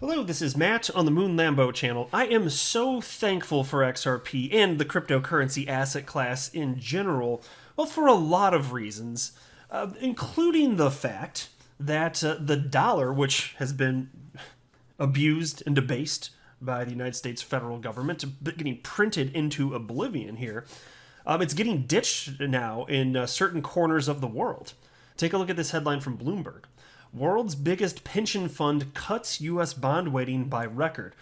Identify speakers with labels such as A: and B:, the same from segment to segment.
A: Hello, this is Matt on the Moon Lambo channel. I am so thankful for XRP and the cryptocurrency asset class in general, well, for a lot of reasons, including the fact that the dollar, which has been abused and debased by the United States federal government, getting printed into oblivion here, it's getting ditched now in certain corners of the world. Take a look at this headline from Bloomberg. World's biggest pension fund cuts U.S. bond weighting by record.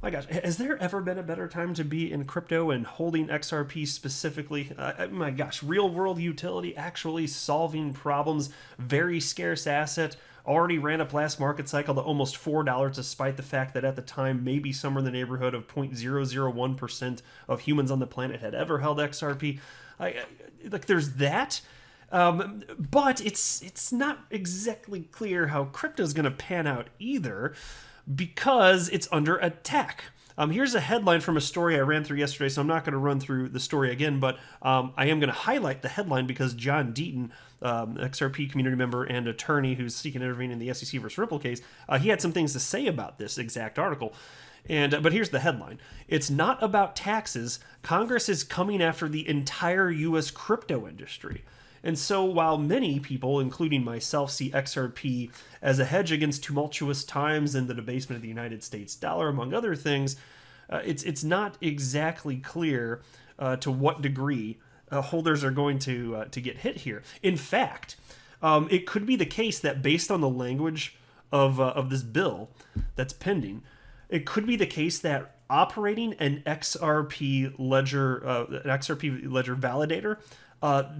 A: My gosh, has there ever been a better time to be in crypto and holding XRP specifically? My gosh, real world utility, actually solving problems, very scarce asset, already ran up last market cycle to almost $4 despite the fact that at the time maybe somewhere in the neighborhood of 0.001% of humans on the planet had ever held XRP. Like there's that. But it's not exactly clear how crypto is going to pan out either, because it's under attack. Here's a headline from a story I ran through yesterday, so I'm not going to run through the story again, but I am going to highlight the headline because John Deaton, XRP community member and attorney who's seeking to intervene in the SEC versus Ripple case, he had some things to say about this exact article. But here's the headline. It's not about taxes. Congress is coming after the entire U.S. crypto industry. And so while many people, including myself, see XRP as a hedge against tumultuous times and the debasement of the United States dollar, among other things, it's not exactly clear to what degree holders are going to get hit here. In fact, it could be the case that based on the language of this bill that's pending, it could be the case that operating an XRP ledger validator,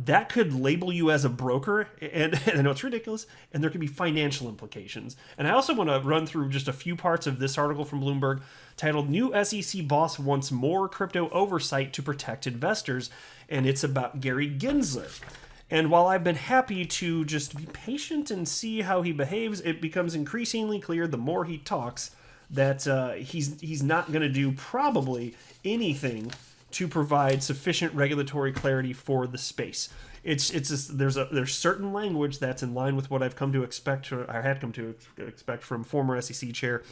A: that could label you as a broker, and I know it's ridiculous, and there could be financial implications. And I also want to run through just a few parts of this article from Bloomberg titled "New SEC Boss Wants More Crypto Oversight to Protect Investors," and it's about Gary Gensler. And while I've been happy to just be patient and see how he behaves, it becomes increasingly clear the more he talks that he's not going to do probably anything to provide sufficient regulatory clarity for the space. It's just, there's certain language that's in line with what I've come to expect, or I had come to expect from former SEC chair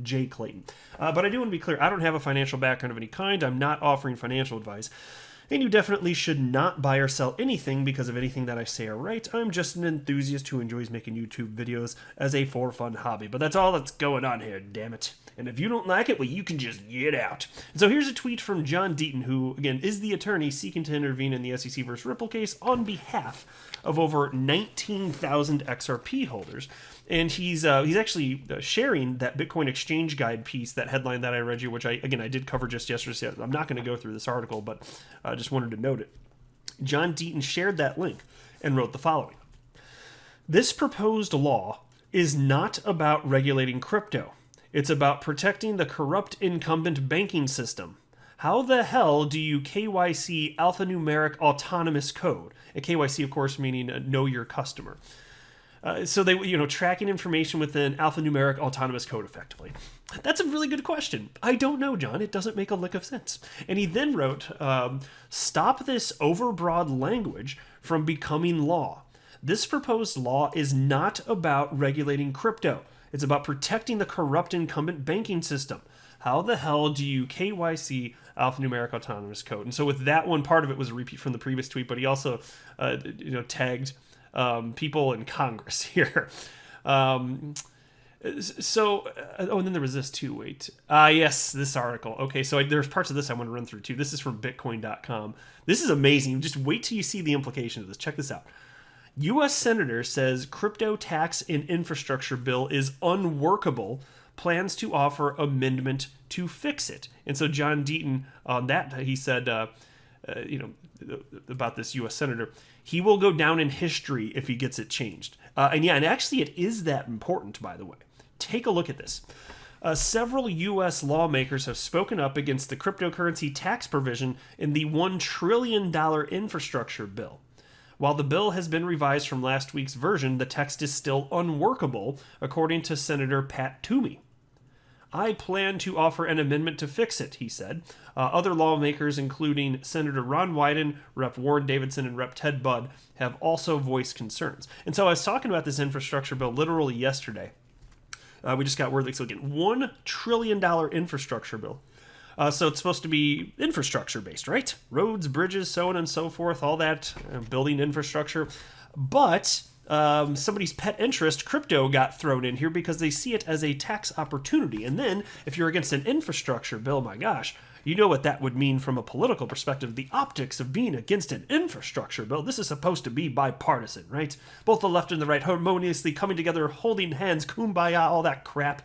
A: Jay Clayton. But I do want to be clear, I don't have a financial background of any kind. I'm not offering financial advice. And you definitely should not buy or sell anything because of anything that I say or write. I'm just an enthusiast who enjoys making YouTube videos as a for fun hobby. But that's all that's going on here, damn it. And if you don't like it, well, you can just get out. And so here's a tweet from John Deaton, who, again, is the attorney seeking to intervene in the SEC versus Ripple case on behalf of over 19,000 XRP holders. And he's actually sharing that Bitcoin Exchange Guide piece, that headline that I read you, which I did cover just yesterday. So I'm not going to go through this article, but I just wanted to note it. John Deaton shared that link and wrote the following. This proposed law is not about regulating crypto. It's about protecting the corrupt incumbent banking system. How the hell do you KYC alphanumeric autonomous code? And KYC, of course, meaning know your customer. So they, tracking information within alphanumeric autonomous code effectively. That's a really good question. I don't know, John. It doesn't make a lick of sense. And he then wrote, stop this overbroad language from becoming law. This proposed law is not about regulating crypto. It's about protecting the corrupt incumbent banking system. How the hell do you KYC alphanumeric autonomous code? And so with that one, part of it was a repeat from the previous tweet, but he also, tagged people in Congress here. And then there was this too. Wait. Yes, this article. Okay, so there's parts of this I want to run through too. This is from Bitcoin.com. This is amazing. Just wait till you see the implications of this. Check this out. U.S. Senator says crypto tax and infrastructure bill is unworkable. Plans to offer amendment to fix it. And so John Deaton, on that, he said, about this U.S. Senator, he will go down in history if he gets it changed. And actually it is that important, by the way. Take a look at this. Several U.S. lawmakers have spoken up against the cryptocurrency tax provision in the $1 trillion infrastructure bill. While the bill has been revised from last week's version, the text is still unworkable, according to Senator Pat Toomey. I plan to offer an amendment to fix it, he said. Other lawmakers, including Senator Ron Wyden, Rep. Warren Davidson, and Rep. Ted Budd, have also voiced concerns. And so I was talking about this infrastructure bill literally yesterday. We just got word that, so again, $1 trillion infrastructure bill. So it's supposed to be infrastructure based, right? Roads, bridges, so on and so forth, all that, building infrastructure. But somebody's pet interest, crypto, got thrown in here because they see it as a tax opportunity. And then if you're against an infrastructure bill, my gosh, you know what that would mean from a political perspective. The optics of being against an infrastructure bill. This is supposed to be bipartisan, right? Both the left and the right harmoniously coming together, holding hands, kumbaya, all that crap.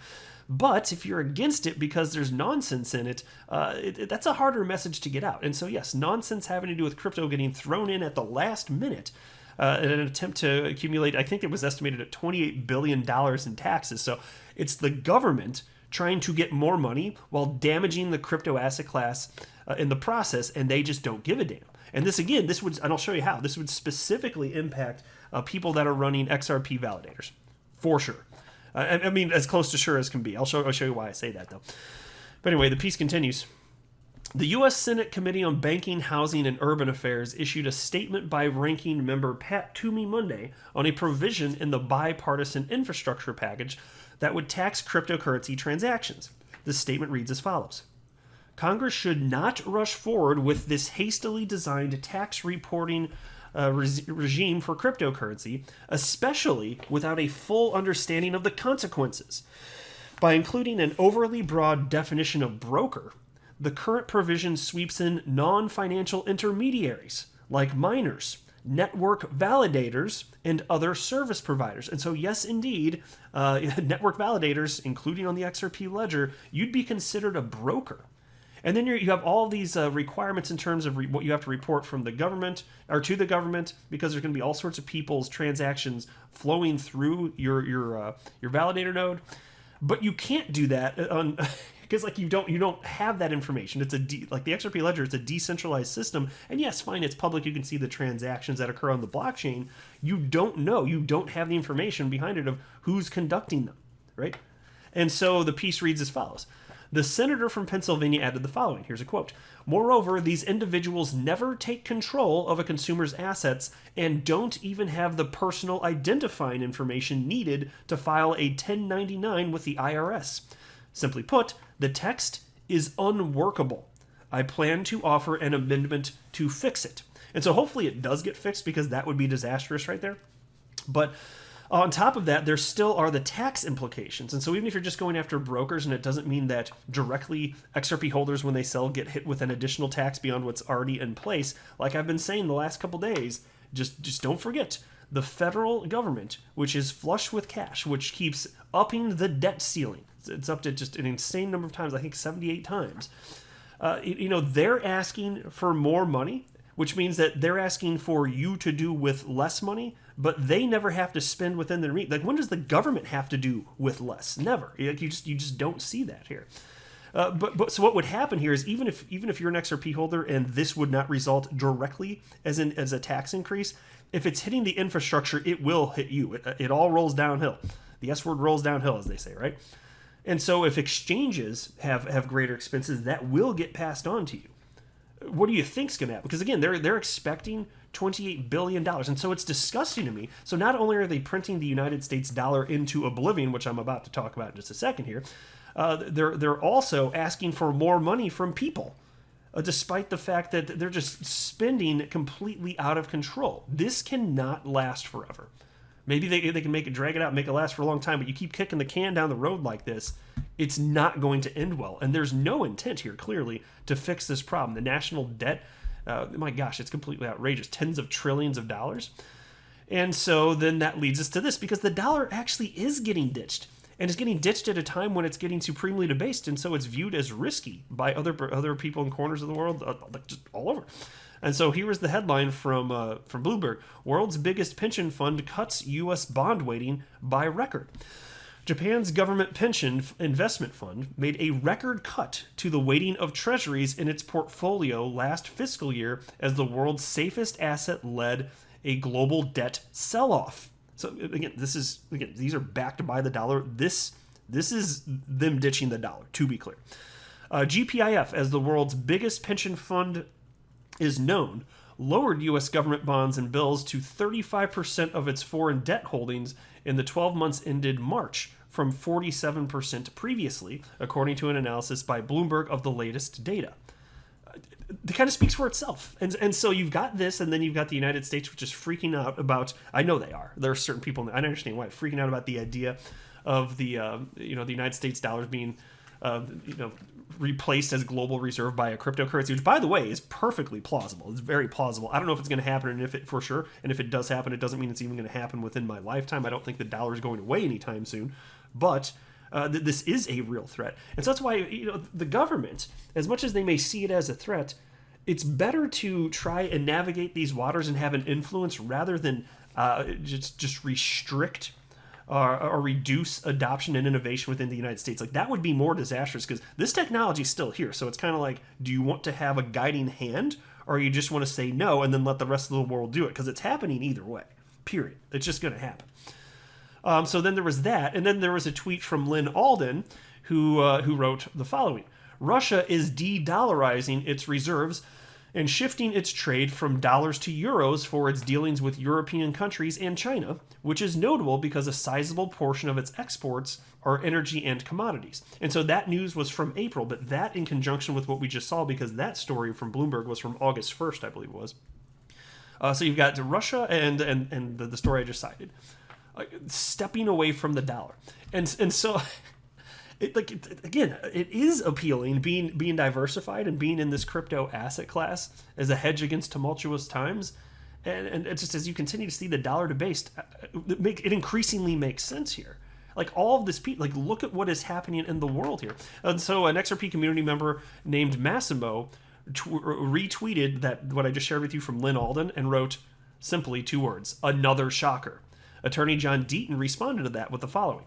A: But if you're against it because there's nonsense in it, that's a harder message to get out. And so yes, nonsense having to do with crypto getting thrown in at the last minute in an attempt to accumulate, I think it was estimated at $28 billion in taxes. So it's the government trying to get more money while damaging the crypto asset class in the process, and they just don't give a damn. And this, again, this would, and I'll show you how, this would specifically impact people that are running XRP validators, for sure. I mean, as close to sure as can be. I'll show you why I say that, though. But anyway, the piece continues. The U.S. Senate Committee on Banking, Housing, and Urban Affairs issued a statement by ranking member Pat Toomey Monday on a provision in the bipartisan infrastructure package that would tax cryptocurrency transactions. The statement reads as follows. Congress should not rush forward with this hastily designed tax reporting regime for cryptocurrency, especially without a full understanding of the consequences. By including an overly broad definition of broker, the current provision sweeps in non-financial intermediaries like miners, network validators, and other service providers. And so, yes, indeed, network validators, including on the XRP ledger, you'd be considered a broker. And then you have all these requirements in terms of what you have to report from the government or to the government, because there's going to be all sorts of people's transactions flowing through your validator node. But you can't do that on because like you don't have that information. It's like the XRP ledger, it's a decentralized system. And yes, fine, it's public. You can see the transactions that occur on the blockchain. You don't know. You don't have the information behind it of who's conducting them, right? And so the piece reads as follows. The senator from Pennsylvania added the following. Here's a quote. Moreover, these individuals never take control of a consumer's assets and don't even have the personal identifying information needed to file a 1099 with the IRS. Simply put, the text is unworkable. I plan to offer an amendment to fix it. And so hopefully it does get fixed, because that would be disastrous right there. But on top of that, there still are the tax implications. And so even if you're just going after brokers, and it doesn't mean that directly XRP holders, when they sell, get hit with an additional tax beyond what's already in place, like I've been saying the last couple days, just don't forget the federal government, which is flush with cash, which keeps upping the debt ceiling. It's up to just an insane number of times, I think 78 times. They're asking for more money, which means that they're asking for you to do with less money, but they never have to spend within their means. Like, when does the government have to do with less? Never. Like, you just don't see that here. But so what would happen here is even if you're an XRP holder and this would not result directly as a tax increase, if it's hitting the infrastructure, it will hit you. It all rolls downhill. The S word rolls downhill, as they say, right? And so if exchanges have greater expenses, that will get passed on to you. What do you think's going to happen? Because again, they're expecting $28 billion. And so it's disgusting to me. So not only are they printing the United States dollar into oblivion, which I'm about to talk about in just a second here, they're also asking for more money from people, despite the fact that they're just spending completely out of control. This cannot last forever. Maybe they can drag it out, make it last for a long time, but you keep kicking the can down the road like this, it's not going to end well. And there's no intent here, clearly, to fix this problem. The national debt, my gosh, it's completely outrageous. Tens of trillions of dollars. And so then that leads us to this, because the dollar actually is getting ditched. And it's getting ditched at a time when it's getting supremely debased, and so it's viewed as risky by other people in corners of the world, just all over. And so here is the headline from Bloomberg. World's biggest pension fund cuts U.S. bond weighting by record. Japan's government pension investment fund made a record cut to the weighting of treasuries in its portfolio last fiscal year as the world's safest asset led a global debt sell-off. So again, these are backed by the dollar. This is them ditching the dollar, to be clear. GPIF, as the world's biggest pension fund is known, lowered U.S. government bonds and bills to 35% of its foreign debt holdings in the 12 months ended March, from 47% previously, according to an analysis by Bloomberg of the latest data. It kind of speaks for itself. And so you've got this, and then you've got the United States, which is freaking out about, I know they are. There are certain people, I understand why, freaking out about the idea of the the United States dollars being replaced as global reserve by a cryptocurrency, which, by the way, is perfectly plausible. It's very plausible. I don't know if it's going to happen, and if it for sure, and if it does happen, it doesn't mean it's even going to happen within my lifetime. I don't think the dollar is going away anytime soon, but this is a real threat. And so that's why the government, as much as they may see it as a threat, it's better to try and navigate these waters and have an influence rather than just restrict or reduce adoption and innovation within the United States. Like, that would be more disastrous, because this technology is still here. So it's kind of like, do you want to have a guiding hand, or you just want to say no and then let the rest of the world do it? Because it's happening either way, period. It's just going to happen. So then there was that, and then there was a tweet from Lynn Alden, who wrote the following: Russia is de-dollarizing its reserves and shifting its trade from dollars to euros for its dealings with European countries and China, which is notable because a sizable portion of its exports are energy and commodities. And so that news was from April, but that in conjunction with what we just saw, because that story from Bloomberg was from August 1st, I believe it was. So you've got Russia and the story I just cited, stepping away from the dollar. And so... It is appealing being diversified and being in this crypto asset class as a hedge against tumultuous times, and it's just, as you continue to see the dollar debased, it increasingly makes sense here. Like, all of this, like, look at what is happening in the world here. And so an XRP community member named Massimo retweeted that what I just shared with you from Lynn Alden and wrote simply 2 words: another shocker. Attorney John Deaton responded to that with the following: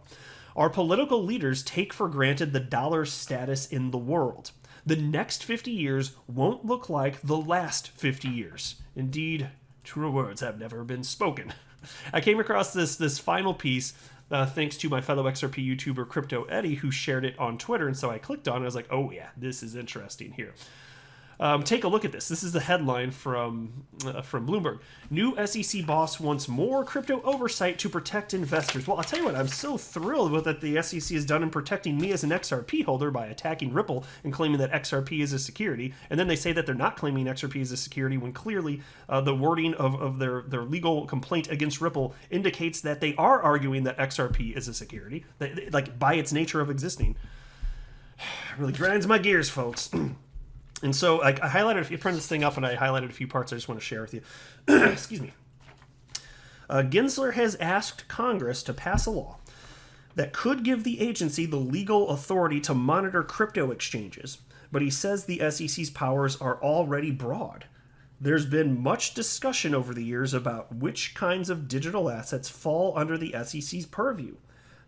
A: Our political leaders take for granted the dollar's status in the world. The next 50 years won't look like the last 50 years. Indeed, truer words have never been spoken. I came across this final piece thanks to my fellow XRP YouTuber Crypto Eddie, who shared it on Twitter, and so I clicked on it. I was like, oh yeah, this is interesting here. Take a look at this. This is the headline from Bloomberg. New SEC boss wants more crypto oversight to protect investors. Well, I'll tell you what, I'm so thrilled with what the SEC has done in protecting me as an XRP holder by attacking Ripple and claiming that XRP is a security. And then they say that they're not claiming XRP is a security, when clearly the wording of their legal complaint against Ripple indicates that they are arguing that XRP is a security, like, by its nature of existing. It really grinds my gears, folks. And so I highlighted, if you print this thing up, and I highlighted a few parts I just want to share with you. Excuse me. Gensler has asked Congress to pass a law that could give the agency the legal authority to monitor crypto exchanges, but he says the SEC's powers are already broad. There's been much discussion over the years about which kinds of digital assets fall under the SEC's purview.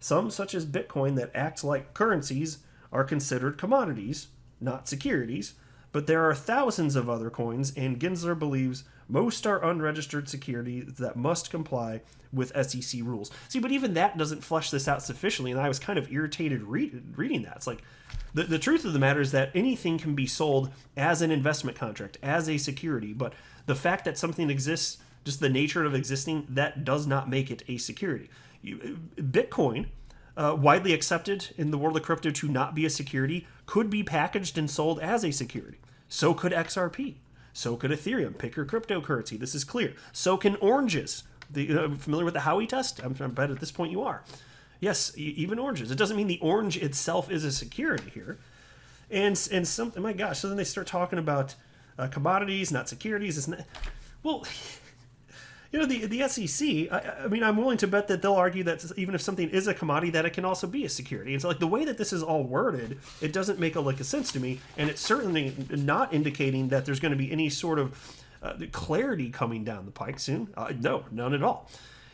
A: Some, such as Bitcoin, that act like currencies, are considered commodities, not securities. But there are thousands of other coins, and Gensler believes most are unregistered securities that must comply with SEC rules. See, but even that doesn't flesh this out sufficiently, and I was kind of irritated reading that. It's like, the truth of the matter is that anything can be sold as an investment contract, as a security, but the fact that something exists, just the nature of existing, that does not make it a security. Bitcoin, widely accepted in the world of crypto to not be a security, could be packaged and sold as a security. So could XRP. So could Ethereum. Pick your cryptocurrency. This is clear. So can oranges. Familiar with the Howey test? I bet at this point you are. Yes, even oranges. It doesn't mean the orange itself is a security here. And something, my gosh, so then they start talking about commodities, not securities. It's not, well, the SEC, I mean, I'm willing to bet that they'll argue that even if something is a commodity, that it can also be a security. And so, like, the way that this is all worded, it doesn't make a lick of sense to me, and it's certainly not indicating that there's going to be any sort of clarity coming down the pike soon. No, none at all.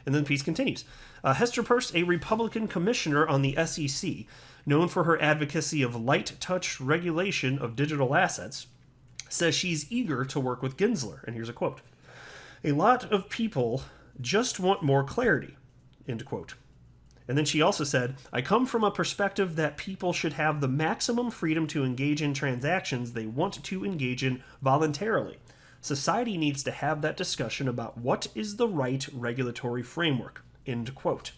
A: And then the piece continues. Hester Peirce, a Republican commissioner on the SEC, known for her advocacy of light touch regulation of digital assets, says she's eager to work with Gensler. And here's a quote. A lot of people just want more clarity, end quote. And then she also said, I come from a perspective that people should have the maximum freedom to engage in transactions they want to engage in voluntarily. Society needs to have that discussion about what is the right regulatory framework, end quote.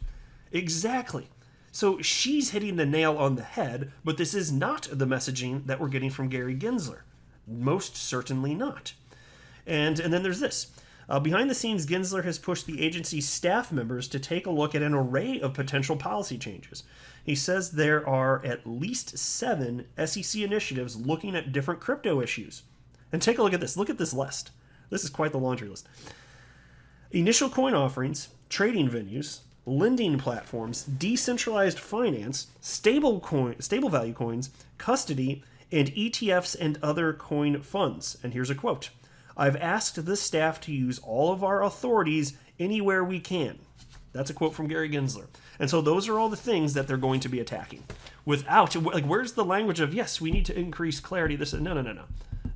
A: Exactly. So she's hitting the nail on the head, but this is not the messaging that we're getting from Gary Gensler. Most certainly not. And then there's this. Behind the scenes, Gensler has pushed the agency's staff members to take a look at an array of potential policy changes. He says there are at least 7 SEC initiatives looking at different crypto issues. And take a look at this. Look at this list. This is quite the laundry list. Initial coin offerings, trading venues, lending platforms, decentralized finance, stable value coins, custody, and ETFs and other coin funds. And here's a quote. I've asked the staff to use all of our authorities anywhere we can. That's a quote from Gary Gensler. And so those are all the things that they're going to be attacking. Without, like, where's the language of, yes, we need to increase clarity? This, no.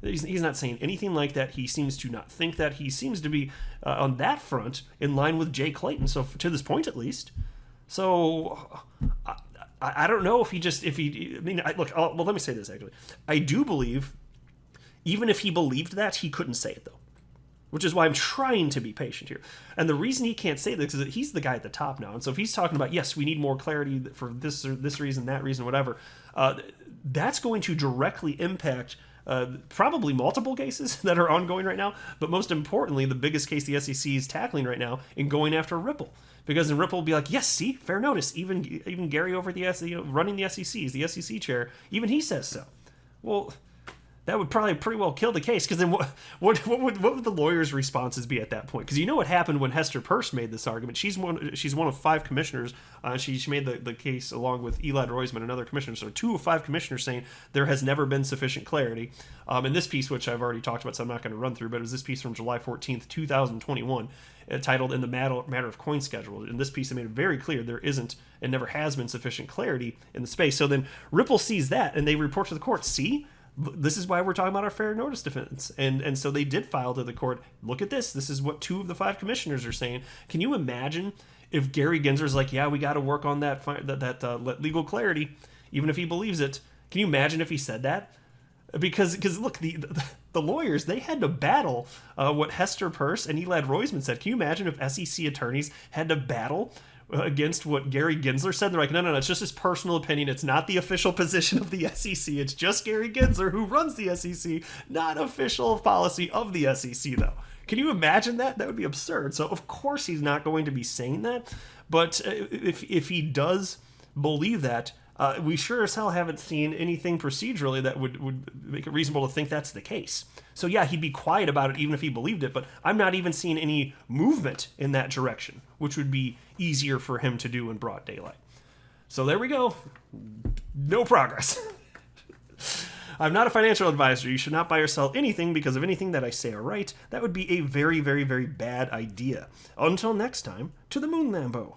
A: He's not saying anything like that. He seems to not think that. He seems to be, on that front, in line with Jay Clayton, so to this point at least. So I don't know if let me say this, actually. I do believe, even if he believed that, he couldn't say it, though. Which is why I'm trying to be patient here. And the reason he can't say this is that he's the guy at the top now. And so if he's talking about, yes, we need more clarity for this or this reason, that reason, whatever, that's going to directly impact probably multiple cases that are ongoing right now. But most importantly, the biggest case the SEC is tackling right now in going after Ripple. Because then Ripple will be like, yes, see, fair notice. Even Gary over at the SEC, running the SEC, is the SEC chair. Even he says so. Well, that would probably pretty well kill the case, because then what would the lawyers' responses be at that point? Because you know what happened when Hester Peirce made this argument. She's one of 5 commissioners. She made the case along with Elad Roisman, another commissioner. So 2 of 5 commissioners saying there has never been sufficient clarity. In this piece, which I've already talked about, so I'm not going to run through, but it was this piece from July 14th, 2021, titled "In the Matter of Coin Schedule." In this piece, they made it very clear there isn't and never has been sufficient clarity in the space. So then Ripple sees that, and they report to the court, see? This is why we're talking about our fair notice defense. And so they did file to the court, look at this. This is what 2 of the 5 commissioners are saying. Can you imagine if Gary Gensler's like, yeah, we got to work on that legal clarity, even if he believes it? Can you imagine if he said that? Because look, the lawyers, they had to battle what Hester Peirce and Elad Roisman said. Can you imagine if SEC attorneys had to battle against what Gary Gensler said? They're like, no, it's just his personal opinion. It's not the official position of the SEC. It's just Gary Gensler who runs the SEC, not official policy of the SEC, though. Can you imagine that? That would be absurd. So, of course, he's not going to be saying that. But if he does believe that, we sure as hell haven't seen anything procedurally that would make it reasonable to think that's the case. So yeah, he'd be quiet about it even if he believed it, but I'm not even seeing any movement in that direction, which would be easier for him to do in broad daylight. So there we go. No progress. I'm not a financial advisor. You should not buy or sell anything because of anything that I say or write. That would be a very, very, very bad idea. Until next time, to the moon, Lambo.